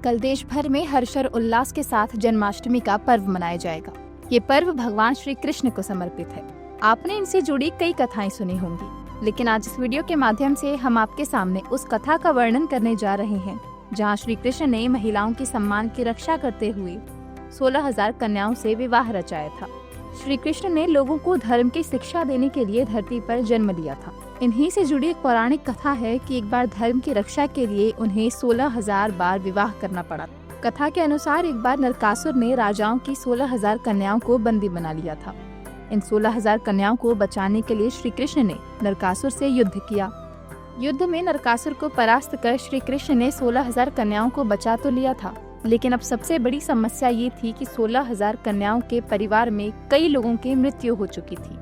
कल देश भर में हर्ष और उल्लास के साथ जन्माष्टमी का पर्व मनाया जाएगा। ये पर्व भगवान श्री कृष्ण को समर्पित है। आपने इनसे जुड़ी कई कथाएं सुनी होंगी, लेकिन आज इस वीडियो के माध्यम से हम आपके सामने उस कथा का वर्णन करने जा रहे हैं जहां श्री कृष्ण ने महिलाओं के सम्मान की रक्षा करते हुए 16,000 कन्याओं से विवाह रचाया था। श्री कृष्ण ने लोगों को धर्म की शिक्षा देने के लिए धरती पर जन्म लिया था। इन्हीं से जुड़ी एक पौराणिक कथा है कि एक बार धर्म की रक्षा के लिए उन्हें 16,000 बार विवाह करना पड़ा। कथा के अनुसार एक बार नरकासुर ने राजाओं की 16,000 कन्याओं को बंदी बना लिया था। इन 16,000 कन्याओं को बचाने के लिए श्री कृष्ण ने नरकासुर से युद्ध किया। युद्ध में नरकासुर को परास्त कर श्री कृष्ण ने 16,000 कन्याओं को बचा तो लिया था, लेकिन अब सबसे बड़ी समस्या ये थी कि 16,000 कन्याओं के परिवार में कई लोगों की मृत्यु हो चुकी थी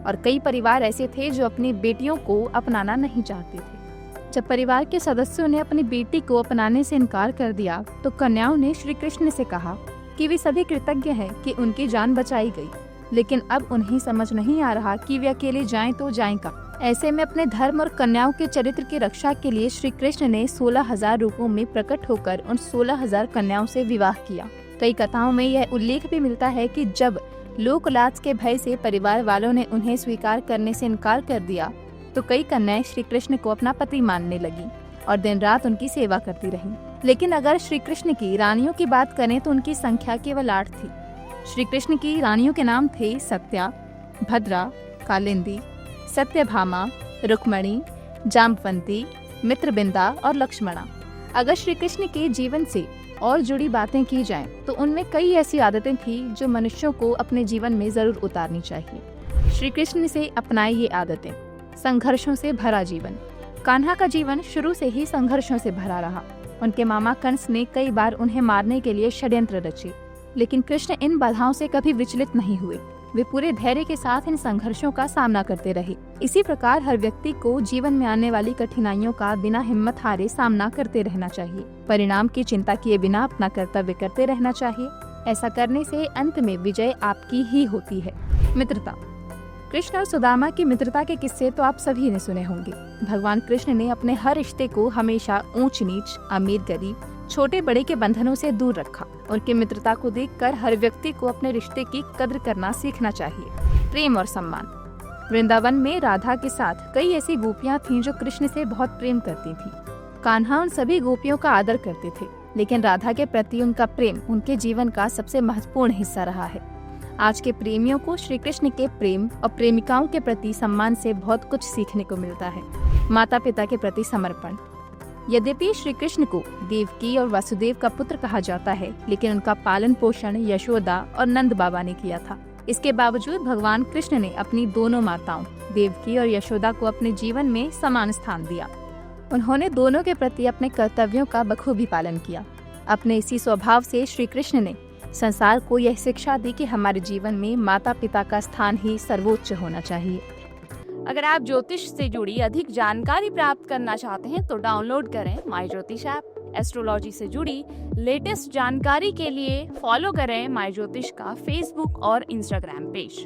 और कई परिवार ऐसे थे जो अपनी बेटियों को अपनाना नहीं चाहते थे। जब परिवार के सदस्यों ने अपनी बेटी को अपनाने से इनकार कर दिया तो कन्याओं ने श्री कृष्ण से कहा कि वे सभी कृतज्ञ हैं कि उनकी जान बचाई गई, लेकिन अब उन्हें समझ नहीं आ रहा कि वे अकेले जाएं तो जाएं कहाँ। ऐसे में अपने धर्म और कन्याओं के चरित्र की रक्षा के लिए श्री कृष्ण ने 16,000 रूपों में प्रकट होकर उन 16,000 कन्याओं से विवाह किया। कई कथाओं में यह उल्लेख भी मिलता है कि जब लोकलाज के भय से परिवार वालों ने उन्हें स्वीकार करने से इनकार कर दिया तो कई कन्याएं श्री कृष्ण को अपना पति मानने लगी और दिन रात उनकी सेवा करती रहीं। लेकिन अगर श्री कृष्ण की रानियों की बात करें तो उनकी संख्या केवल 8 थी। श्री कृष्ण की रानियों के नाम थे सत्या, भद्रा, कालिंदी, सत्यभामा, रुक्मणी, जाम्बवंती, मित्रबिंदा और लक्ष्मणा। अगर श्री कृष्ण के जीवन से और जुड़ी बातें की जाएं, तो उनमें कई ऐसी आदतें थी जो मनुष्यों को अपने जीवन में जरूर उतारनी चाहिए। श्री कृष्ण से अपनाई ये आदतें। संघर्षों से भरा जीवन। कान्हा का जीवन शुरू से ही संघर्षों से भरा रहा। उनके मामा कंस ने कई बार उन्हें मारने के लिए षड्यंत्र रचे, लेकिन कृष्ण इन बाधाओं से कभी विचलित नहीं हुए। वे पूरे धैर्य के साथ इन संघर्षों का सामना करते रहे। इसी प्रकार हर व्यक्ति को जीवन में आने वाली कठिनाइयों का बिना हिम्मत हारे सामना करते रहना चाहिए। परिणाम की चिंता किए बिना अपना कर्तव्य करते रहना चाहिए। ऐसा करने से अंत में विजय आपकी ही होती है। मित्रता। कृष्ण और सुदामा की मित्रता के किस्से तो आप सभी ने सुने होंगे। भगवान कृष्ण ने अपने हर रिश्ते को हमेशा ऊंच नीच, अमीर गरीब, छोटे बड़े के बंधनों से दूर रखा। उनकी मित्रता को देखकर हर व्यक्ति को अपने रिश्ते की कद्र करना सीखना चाहिए। प्रेम और सम्मान। वृंदावन में राधा के साथ कई ऐसी गोपियां थीं जो कृष्ण से बहुत प्रेम करती थीं। कान्हा उन सभी गोपियों का आदर करते थे, लेकिन राधा के प्रति उनका प्रेम उनके जीवन का सबसे महत्वपूर्ण हिस्सा रहा है। आज के प्रेमियों को श्री कृष्ण के प्रेम और प्रेमिकाओं के प्रति सम्मान से बहुत कुछ सीखने को मिलता है। माता पिता के प्रति समर्पण। यद्यपि श्री कृष्ण को देवकी और वासुदेव का पुत्र कहा जाता है, लेकिन उनका पालन पोषण यशोदा और नंद बाबा ने किया था। इसके बावजूद भगवान कृष्ण ने अपनी दोनों माताओं देवकी और यशोदा को अपने जीवन में समान स्थान दिया। उन्होंने दोनों के प्रति अपने कर्तव्यों का बखूबी पालन किया। अपने इसी स्वभाव से श्री कृष्ण ने संसार को यह शिक्षा दी कि हमारे जीवन में माता पिता का स्थान ही सर्वोच्च होना चाहिए। अगर आप ज्योतिष से जुड़ी अधिक जानकारी प्राप्त करना चाहते हैं तो डाउनलोड करें माई ज्योतिष ऐप। एस्ट्रोलॉजी से जुड़ी लेटेस्ट जानकारी के लिए फॉलो करें माई ज्योतिष का फेसबुक और इंस्टाग्राम पेज।